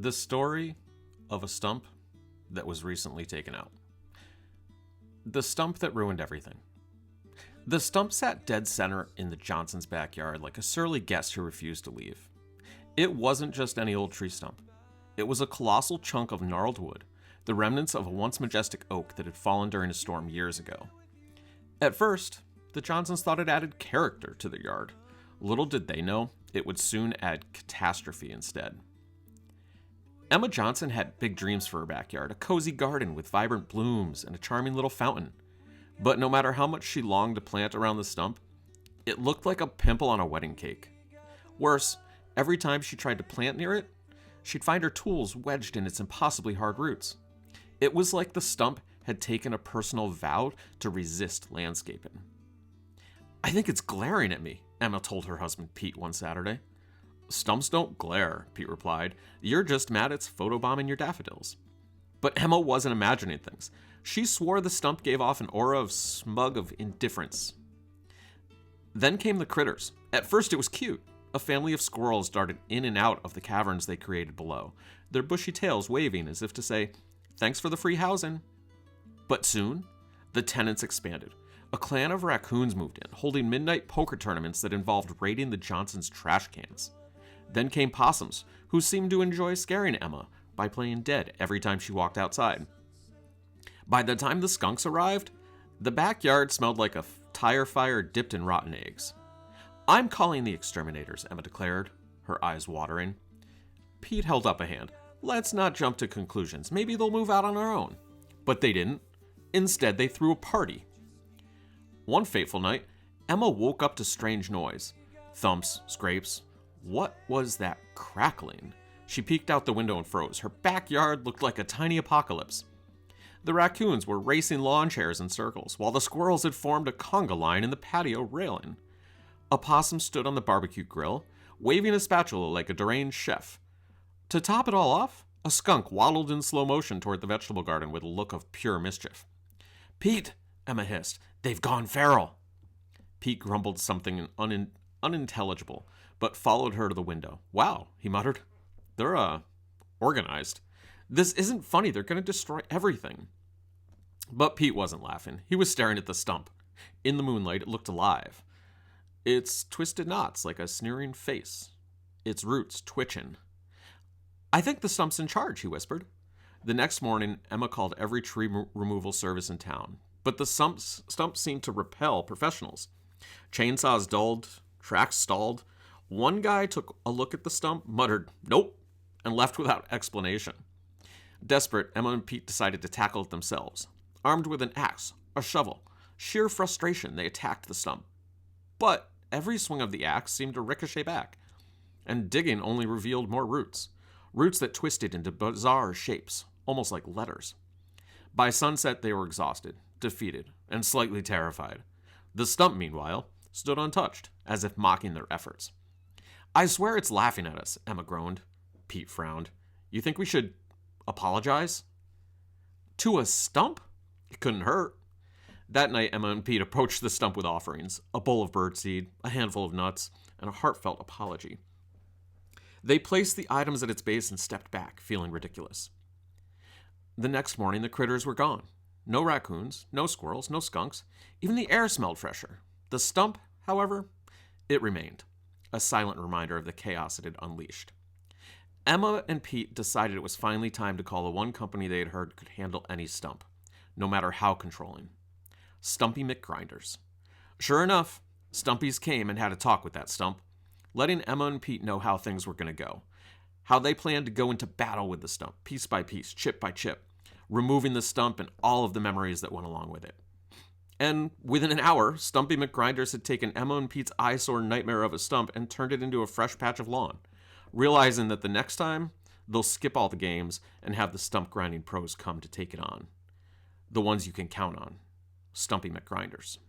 The story of a stump that was recently taken out. The stump that ruined everything. The stump sat dead center in the Johnsons' backyard like a surly guest who refused to leave. It wasn't just any old tree stump. It was a colossal chunk of gnarled wood, the remnants of a once majestic oak that had fallen during a storm years ago. At first, the Johnsons thought it added character to their yard. Little did they know, it would soon add catastrophe instead. Emma Johnson had big dreams for her backyard, a cozy garden with vibrant blooms and a charming little fountain. But no matter how much she longed to plant around the stump, it looked like a pimple on a wedding cake. Worse, every time she tried to plant near it, she'd find her tools wedged in its impossibly hard roots. It was like the stump had taken a personal vow to resist landscaping. "I think it's glaring at me," Emma told her husband Pete one Saturday. "Stumps don't glare," Pete replied. "You're just mad it's photobombing your daffodils." But Emma wasn't imagining things. She swore the stump gave off an aura of smug of indifference. Then came the critters. At first it was cute. A family of squirrels darted in and out of the caverns they created below, their bushy tails waving as if to say, "Thanks for the free housing." But soon, the tenants expanded. A clan of raccoons moved in, holding midnight poker tournaments that involved raiding the Johnsons' trash cans. Then came possums, who seemed to enjoy scaring Emma by playing dead every time she walked outside. By the time the skunks arrived, the backyard smelled like a tire fire dipped in rotten eggs. "I'm calling the exterminators," Emma declared, her eyes watering. Pete held up a hand. "Let's not jump to conclusions. Maybe they'll move out on their own." But they didn't. Instead, they threw a party. One fateful night, Emma woke up to strange noise. Thumps, scrapes. What was that crackling? She peeked out the window and froze. Her backyard looked like a tiny apocalypse. The raccoons were racing lawn chairs in circles, while the squirrels had formed a conga line in the patio railing. A possum stood on the barbecue grill, waving a spatula like a deranged chef. To top it all off, a skunk waddled in slow motion toward the vegetable garden with a look of pure mischief. "Pete," Emma hissed, "they've gone feral." Pete grumbled something unintelligible, but followed her to the window. "Wow," he muttered. "They're, organized. This isn't funny. They're going to destroy everything." But Pete wasn't laughing. He was staring at the stump. In the moonlight, it looked alive. Its twisted knots like a sneering face. Its roots twitching. "I think the stump's in charge," he whispered. The next morning, Emma called every tree removal service in town. But the stump seemed to repel professionals. Chainsaws dulled, tracks stalled. One guy took a look at the stump, muttered, "Nope," and left without explanation. Desperate, Emma and Pete decided to tackle it themselves. Armed with an axe, a shovel, sheer frustration, they attacked the stump. But every swing of the axe seemed to ricochet back, and digging only revealed more roots. Roots that twisted into bizarre shapes, almost like letters. By sunset, they were exhausted, defeated, and slightly terrified. The stump, meanwhile, stood untouched, as if mocking their efforts. "I swear it's laughing at us," Emma groaned. Pete frowned. "You think we should apologize?" "To a stump? It couldn't hurt." That night, Emma and Pete approached the stump with offerings, a bowl of birdseed, a handful of nuts, and a heartfelt apology. They placed the items at its base and stepped back, feeling ridiculous. The next morning, the critters were gone. No raccoons, no squirrels, no skunks. Even the air smelled fresher. The stump, however, it remained, a silent reminder of the chaos it had unleashed. Emma and Pete decided it was finally time to call the one company they had heard could handle any stump, no matter how controlling. Stumpy McGrinder's. Sure enough, Stumpies came and had a talk with that stump, letting Emma and Pete know how things were going to go, how they planned to go into battle with the stump, piece by piece, chip by chip, removing the stump and all of the memories that went along with it. And within an hour, Stumpy McGrinder's had taken Emma and Pete's eyesore nightmare of a stump and turned it into a fresh patch of lawn, realizing that the next time, they'll skip all the games and have the stump grinding pros come to take it on. The ones you can count on. Stumpy McGrinder's.